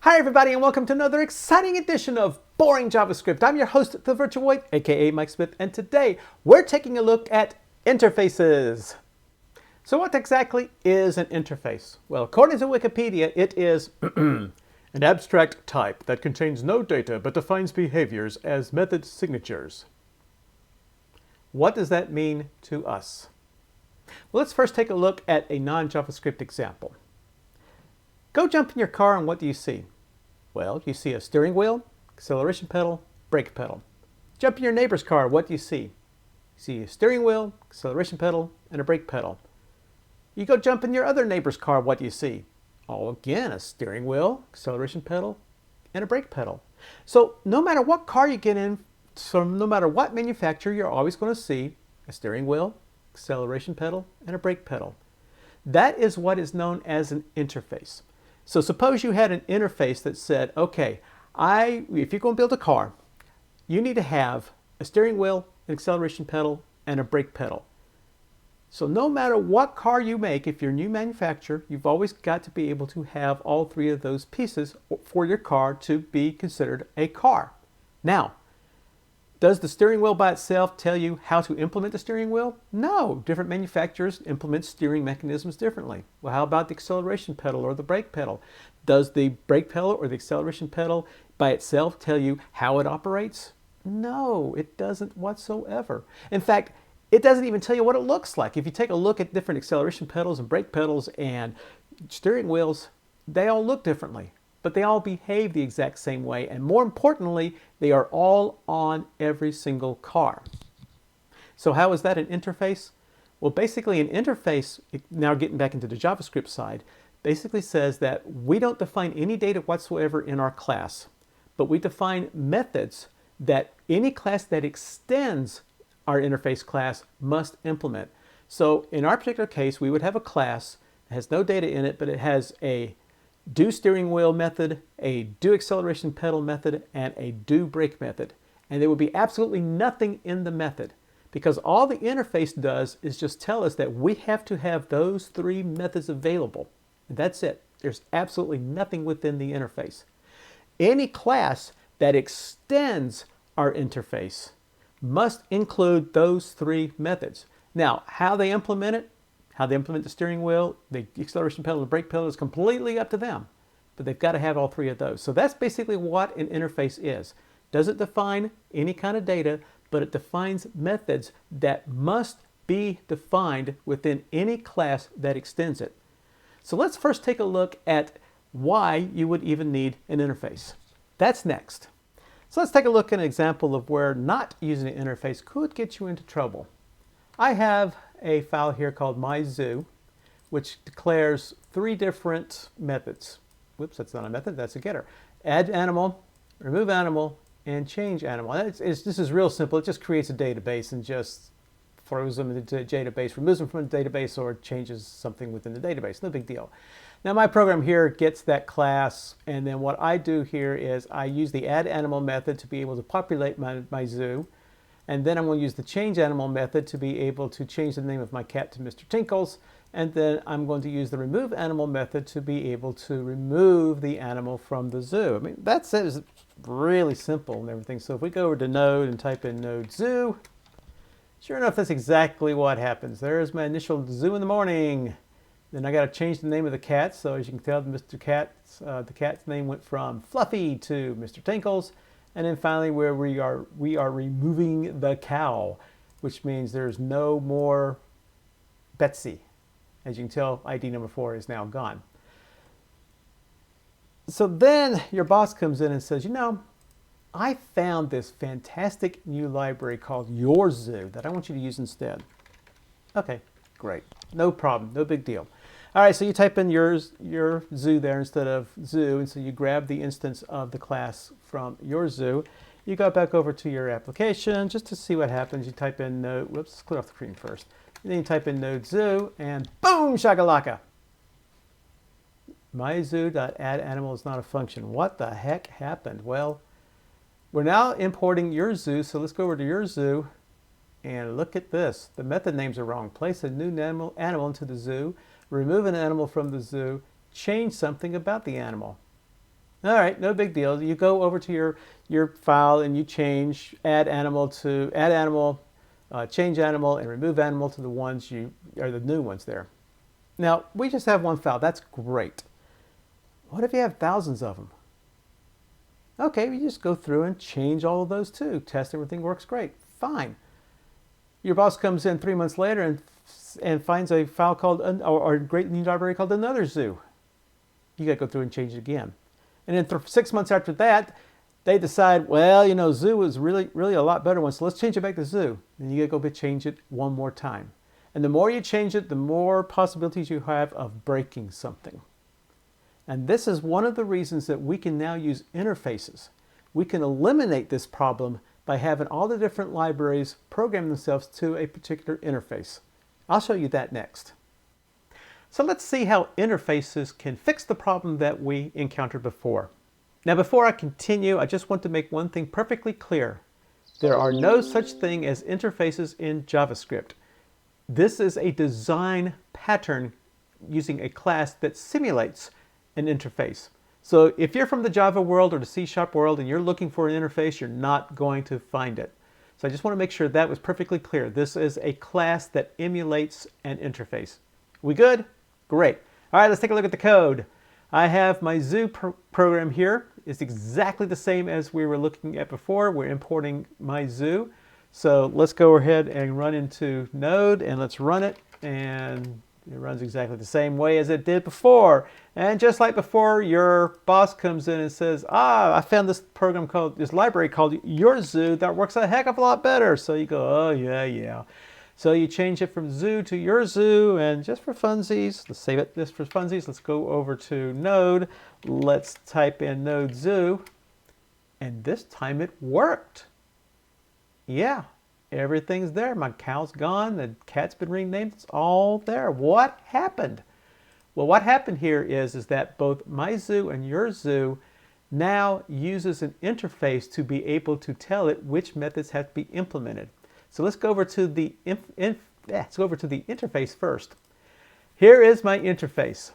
Hi everybody and welcome to another exciting edition of Boring JavaScript. I'm your host, the Virtual White, aka Mike Smith, and today we're taking a look at interfaces. So what exactly is an interface? Well, according to Wikipedia, it is an abstract type that contains no data but defines behaviors as method signatures. What does that mean to us? Well, let's first take a look at a non-JavaScript example. Go jump in your car and what do you see? Well, you see a steering wheel, acceleration pedal, brake pedal. Jump in your neighbor's car, what do you see? You see a steering wheel, acceleration pedal, and a brake pedal. You go jump in your other neighbor's car, what do you see? Oh, again, a steering wheel, acceleration pedal, and a brake pedal. So no matter what car you get in, no matter what manufacturer, you're always going to see a steering wheel, acceleration pedal, and a brake pedal. That is what is known as an interface. So suppose you had an interface that said, okay, if you're going to build a car, you need to have a steering wheel, an acceleration pedal, and a brake pedal. So no matter what car you make, if you're a new manufacturer, you've always got to be able to have all three of those pieces for your car to be considered a car. Now, does the steering wheel by itself tell you how to implement the steering wheel? No. Different manufacturers implement steering mechanisms differently. Well, how about the acceleration pedal or the brake pedal? Does the brake pedal or the acceleration pedal by itself tell you how it operates? No, it doesn't whatsoever. In fact, it doesn't even tell you what it looks like. If you take a look at different acceleration pedals and brake pedals and steering wheels, they all look differently. But they all behave the exact same way, and more importantly, they are all on every single car. So how is that an interface? Well, basically an interface, now getting back into the JavaScript side, basically says that we don't define any data whatsoever in our class, but we define methods that any class that extends our interface class must implement. So in our particular case, we would have a class that has no data in it, but it has a do steering wheel method, a do acceleration pedal method, and a do brake method. And there would be absolutely nothing in the method because all the interface does is just tell us that we have to have those three methods available. And that's it. There's absolutely nothing within the interface. Any class that extends our interface must include those three methods. Now, how they implement it, how they implement the steering wheel, the acceleration pedal, the brake pedal is completely up to them. But they've got to have all three of those. So that's basically what an interface is. Doesn't define any kind of data, but it defines methods that must be defined within any class that extends it. So let's first take a look at why you would even need an interface. That's next. So let's take a look at an example of where not using an interface could get you into trouble. I have a file here called myZoo, which declares three different methods. Whoops, that's not a method, that's a getter. Add animal, remove animal, and change animal. This is real simple. It just creates a database and just throws them into a database, removes them from the database, or changes something within the database. No big deal. Now my program here gets that class, and then what I do here is I use the add animal method to be able to populate my zoo. And then I'm going to use the change animal method to be able to change the name of my cat to Mr. Tinkles. And then I'm going to use the remove animal method to be able to remove the animal from the zoo. I mean, that's it. It's really simple and everything. So if we go over to node and type in node zoo, sure enough, that's exactly what happens. There's my initial zoo in the morning. Then I got to change the name of the cat. So as you can tell, the cat's name went from Fluffy to Mr. Tinkles. And then finally, where we are removing the cow, which means there's no more Betsy. As you can tell, ID number 4 is now gone. So then your boss comes in and says, you know, I found this fantastic new library called Your Zoo that I want you to use instead. Okay, great. No problem. No big deal. All right, so you type in your zoo there instead of zoo, and so you grab the instance of the class from your zoo. You go back over to your application just to see what happens. You type in node, whoops, let's clear off the screen first. And then you type in node zoo, and boom, shakalaka. MyZoo.addAnimal is not a function. What the heck happened? Well, we're now importing your zoo, so let's go over to your zoo, and look at this. The method names are wrong. Place a new animal into the zoo. Remove an animal from the zoo, change something about the animal. All right, no big deal. You go over to your file and you change add animal to add animal, change animal, and remove animal to the ones you are the new ones there. Now we just have one file. That's great. What if you have thousands of them? Okay, you just go through and change all of those too. Test everything works great. Fine. Your boss comes in 3 months later and finds a file called or a great new library called another zoo. You got to go through and change it again. And then 6 months after that, they decide, well, you know, zoo is really a lot better one, so let's change it back to zoo. And you got to go change it one more time. And the more you change it, the more possibilities you have of breaking something. And this is one of the reasons that we can now use interfaces. We can eliminate this problem by having all the different libraries program themselves to a particular interface. I'll show you that next. So let's see how interfaces can fix the problem that we encountered before. Now before I continue, I just want to make one thing perfectly clear. There are no such thing as interfaces in JavaScript. This is a design pattern using a class that simulates an interface. So if you're from the Java world or the C# world and you're looking for an interface, you're not going to find it. So I just want to make sure that was perfectly clear. This is a class that emulates an interface. We good? Great. All right, let's take a look at the code. I have my zoo program here. It's exactly the same as we were looking at before. We're importing my zoo. So let's go ahead and run into Node and let's run it. And it runs exactly the same way as it did before. And just like before, your boss comes in and says, I found this library called Your Zoo that works a heck of a lot better. So you go, oh yeah. So you change it from zoo to Your Zoo, and just for funsies, let's save it just for funsies. Let's go over to Node. Let's type in Node Zoo, and this time it worked. Yeah. Everything's there. My cow's gone. The cat's been renamed. It's all there. What happened? Well, what happened here is that both my zoo and your zoo now uses an interface to be able to tell it which methods have to be implemented. So let's go over to the interface first. Here is my interface.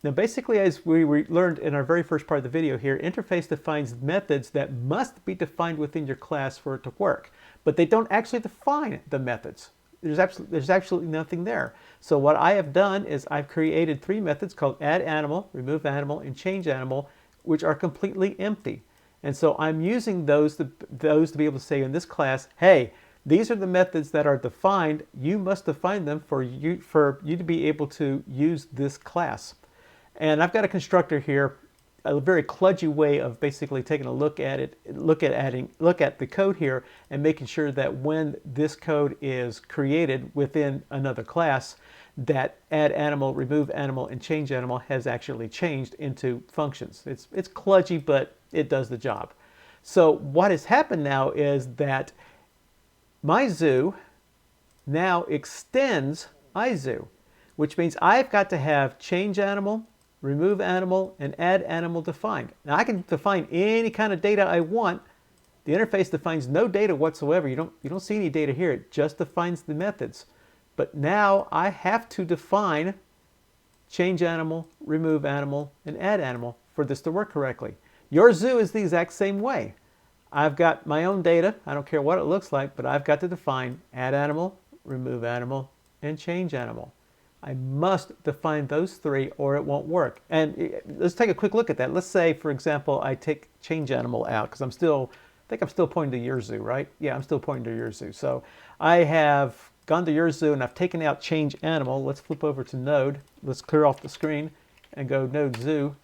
Now basically, as we learned in our very first part of the video here, interface defines methods that must be defined within your class for it to work. But they don't actually define the methods. There's absolutely nothing there. So what I have done is I've created 3 methods called add animal, remove animal, and change animal, which are completely empty. And so I'm using those to be able to say in this class, hey, these are the methods that are defined. You must define them for you to be able to use this class. And I've got a constructor here, a very kludgy way of basically taking a look at it, look at the code here and making sure that when this code is created within another class, that add animal, remove animal, and change animal has actually changed into functions. It's kludgy, but it does the job. So what has happened now is that my zoo now extends iZoo, which means I've got to have change animal, remove animal, and add animal defined. Now I can define any kind of data I want. The interface defines no data whatsoever. You don't see any data here. It just defines the methods. But now I have to define change animal, remove animal, and add animal for this to work correctly. Your zoo is the exact same way. I've got my own data. I don't care what it looks like, but I've got to define add animal, remove animal, and change animal. I must define those 3 or it won't work. And let's take a quick look at that. Let's say, for example, I take change animal out because I think I'm still pointing to your zoo, right? Yeah, I'm still pointing to your zoo. So I have gone to your zoo and I've taken out change animal. Let's flip over to Node. Let's clear off the screen and go Node Zoo.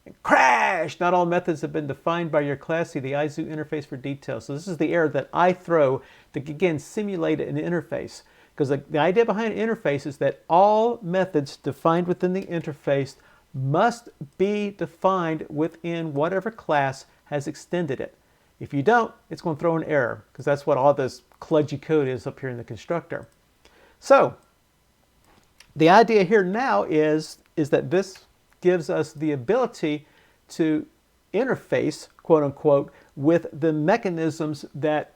And crash! Not all methods have been defined by your class. See the iZoo interface for details. So this is the error that I throw to, again, simulate an interface. Because the idea behind an interface is that all methods defined within the interface must be defined within whatever class has extended it. If you don't, it's going to throw an error, because that's what all this kludgy code is up here in the constructor. So the idea here now is that this gives us the ability to interface, quote unquote, with the mechanisms that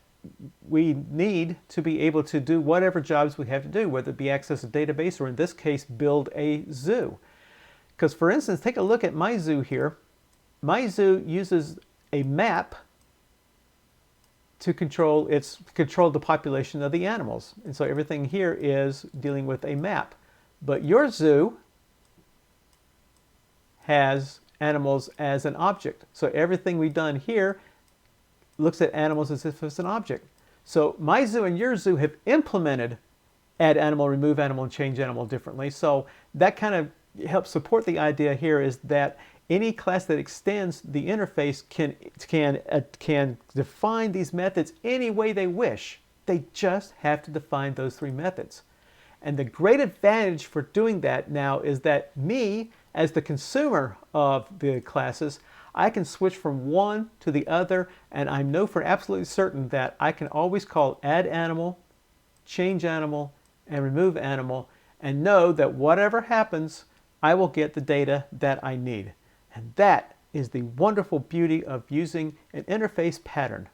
we need to be able to do whatever jobs we have to do, whether it be access a database or in this case, build a zoo. Because for instance, take a look at my zoo here. my zoo uses a map to control the population of the animals. And so everything here is dealing with a map. But your zoo has animals as an object. So everything we've done here looks at animals as if it's an object. So my zoo and your zoo have implemented add animal, remove animal, and change animal differently. So that kind of helps support the idea here is that any class that extends the interface can define these methods any way they wish. They just have to define those three methods. And the great advantage for doing that now is that me, as the consumer of the classes, I can switch from one to the other, and I know for absolutely certain that I can always call add animal, change animal, and remove animal, and know that whatever happens, I will get the data that I need. And that is the wonderful beauty of using an interface pattern.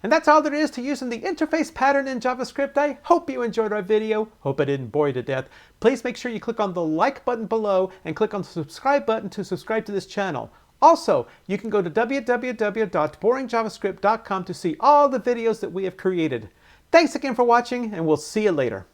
And that's all there is to using the interface pattern in JavaScript. I hope you enjoyed our video. Hope I didn't bore you to death. Please make sure you click on the like button below and click on the subscribe button to subscribe to this channel. Also, you can go to www.boringjavascript.com to see all the videos that we have created. Thanks again for watching, and we'll see you later.